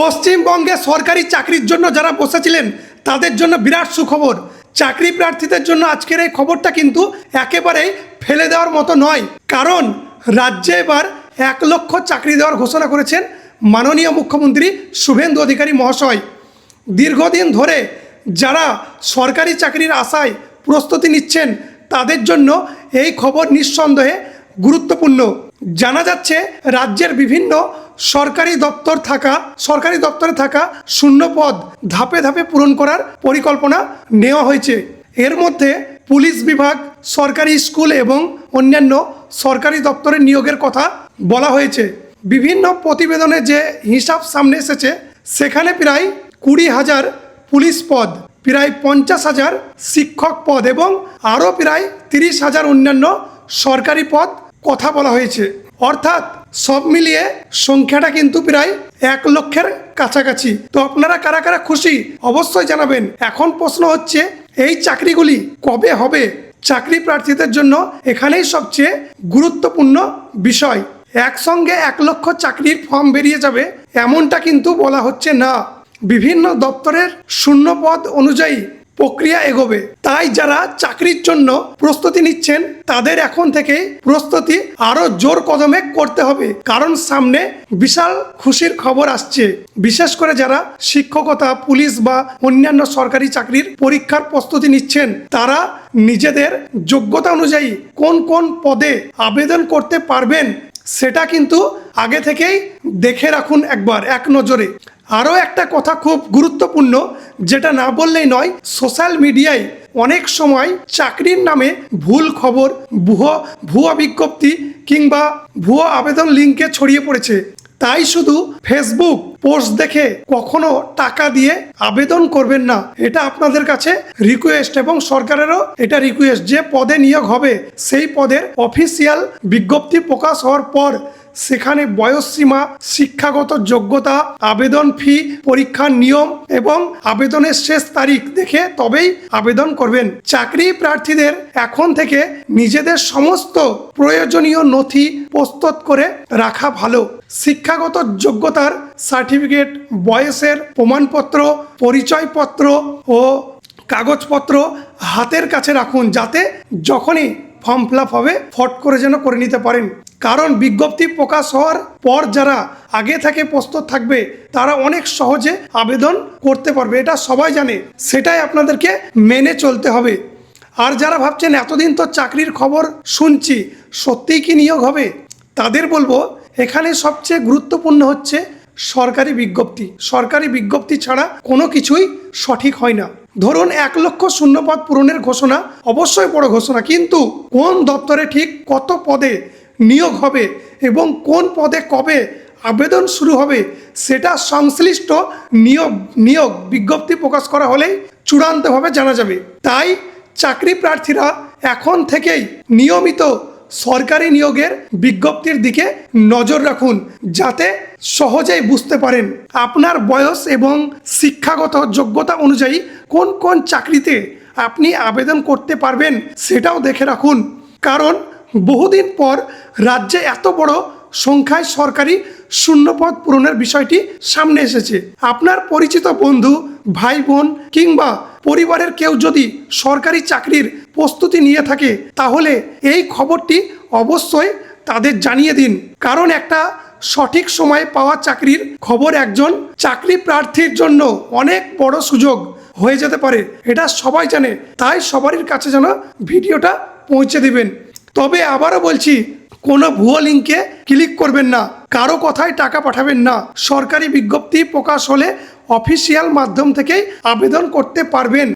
পশ্চিমবঙ্গে সরকারি চাকরির জন্য যারা বসেছিলেন তাদের জন্য বিরাট সুখবর। চাকরি প্রার্থীদের জন্য আজকের এই খবরটা কিন্তু একেবারেই ফেলে দেওয়ার মতো নয়, কারণ রাজ্যে এবার 1 লক্ষ চাকরি দেওয়ার ঘোষণা করেছেন মাননীয় মুখ্যমন্ত্রী শুভেন্দু অধিকারী মহাশয়। দীর্ঘদিন ধরে যারা সরকারি চাকরির আশায় প্রস্তুতি নিচ্ছেন তাদের জন্য এই খবর নিঃসন্দেহে গুরুত্বপূর্ণ। জানা যাচ্ছে রাজ্যের বিভিন্ন সরকারি দপ্তরে থাকা শূন্য পদ ধাপে ধাপে পূরণ করার পরিকল্পনা নেওয়া হয়েছে। এর মধ্যে পুলিশ বিভাগ, সরকারি স্কুল এবং অন্যান্য সরকারি দপ্তরে নিয়োগের কথা বলা হয়েছে। বিভিন্ন প্রতিবেদনে যে হিসাব সামনে এসেছে সেখানে প্রায় 20,000 পুলিশ পদ, প্রায় 50,000 শিক্ষক পদ এবং আরও প্রায় 30,000 অন্যান্য সরকারি পদ কথা বলা হয়েছে। অর্থাৎ সব মিলিয়ে সংখ্যাটা কিন্তু প্রায় 1 লক্ষের কাছাকাছি। তো আপনারা কারা কারা খুশি অবশ্যই জানাবেন। এখন প্রশ্ন হচ্ছে এই চাকরিগুলি কবে হবে? চাকরি প্রার্থীদের জন্য এখানেই সবচেয়ে গুরুত্বপূর্ণ বিষয়। একসঙ্গে 1 লক্ষ চাকরির ফর্ম বেরিয়ে যাবে এমনটা কিন্তু বলা হচ্ছে না। বিভিন্ন দপ্তরের শূন্য পদ অনুযায়ী প্রক্রিয়া এগোবে। তাই যারা চাকরির জন্য প্রস্তুতি নিচ্ছেন তাদের এখন থেকে প্রস্তুতি আরো জোর কদমে করতে হবে, কারণ সামনে বিশাল খুশির খবর আসছে। বিশেষ করে যারা শিক্ষকতা, পুলিশ বা অন্যান্য সরকারি চাকরির পরীক্ষার প্রস্তুতি নিচ্ছেন তারা নিজেদের যোগ্যতা অনুযায়ী কোন কোন পদে আবেদন করতে পারবেন সেটা কিন্তু আগে থেকেই দেখে রাখুন একবার এক নজরে। আরও একটা কথা খুব গুরুত্বপূর্ণ, যেটা না বললেই নয়, সোশ্যাল মিডিয়ায় অনেক সময় চাকরির নামে ভুল খবর, ভুয়া বিজ্ঞপ্তি কিংবা ভুয়া আবেদন লিঙ্কে ছড়িয়ে পড়েছে। তাই শুধু ফেসবুক পোস্ট দেখে কখনো টাকা দিয়ে আবেদন করবেন না। এটা আপনাদের কাছে রিকোয়েস্ট, এবং সরকারেরও এটা রিকোয়েস্ট যে পদে নিয়োগ হবে সেই পদের অফিসিয়াল বিজ্ঞপ্তি প্রকাশ হওয়ার পর সেখানে বয়সসীমা, শিক্ষাগত যোগ্যতা, আবেদন ফি, পরীক্ষার নিয়ম এবং আবেদনের শেষ তারিখ দেখে তবেই আবেদন করবেন। চাকরি প্রার্থীদের এখন থেকে নিজেদের সমস্ত প্রয়োজনীয় নথি প্রস্তুত করে রাখা ভালো। শিক্ষাগত যোগ্যতার সার্টিফিকেট, বয়সের প্রমাণপত্র, পরিচয়পত্র ও কাগজপত্র হাতের কাছে রাখুন, যাতে যখনই ফর্ম ফিল আপ হবে ফট করে যেন করে নিতে পারেন। কারণ বিজ্ঞপ্তি প্রকাশ হওয়ার পর যারা আগে থেকে প্রস্তুত থাকবে তারা অনেক সহজে আবেদন করতে পারবে, এটা সবাই জানে। সেটাই আপনাদেরকে মেনে চলতে হবে। আর যারা ভাবছেন এতদিন তো চাকরির খবর শুনছি, সত্যিই কি নিয়োগ হবে, তাদের বলবো এখানে সবচেয়ে গুরুত্বপূর্ণ হচ্ছে সরকারি বিজ্ঞপ্তি। সরকারি বিজ্ঞপ্তি ছাড়া কোনো কিছুই সঠিক হয় না। ধরুন 1 লক্ষ শূন্যপদ পূরণের ঘোষণা অবশ্যই বড় ঘোষণা, কিন্তু কোন দপ্তরে ঠিক কত পদে নিয়োগ হবে এবং কোন পদে কবে আবেদন শুরু হবে সেটা সংশ্লিষ্ট নিয়োগ বিজ্ঞপ্তি প্রকাশ করা হলেই চূড়ান্তভাবে জানা যাবে। তাই চাকরি প্রার্থীরা এখন থেকেই নিয়মিত সরকারি নিয়োগের বিজ্ঞপ্তির দিকে নজর রাখুন, যাতে সহজেই বুঝতে পারেন আপনার বয়স এবং শিক্ষাগত যোগ্যতা অনুযায়ী কোন কোন চাকরিতে আপনি আবেদন করতে পারবেন সেটাও দেখে রাখুন। কারণ বহুদিন পর রাজ্যে এত বড় সংখ্যায় সরকারি শূন্যপদ পূরণের বিষয়টি সামনে এসেছে। আপনার পরিচিত বন্ধু, ভাই বোন কিংবা পরিবারের কেউ যদি সরকারি চাকরির প্রস্তুতি নিয়ে থাকে তাহলে এই খবরটি অবশ্যই তাদের জানিয়ে দিন। কারণ একটা সঠিক সময়ে পাওয়া চাকরির খবর একজন চাকরি প্রার্থীর জন্য অনেক বড় সুযোগ হয়ে যেতে পারে, এটা সবাই জানে। তাই সবারই কাছে যেন ভিডিওটা পৌঁছে দিবেন। তবে আবারও বলছি, কোনো ভুয়ো লিঙ্কে ক্লিক করবেন না, কারো কথায় টাকা পাঠাবেন না। সরকারি বিজ্ঞপ্তি প্রকাশ হলে অফিসিয়াল মাধ্যম থেকেই আবেদন করতে পারবেন।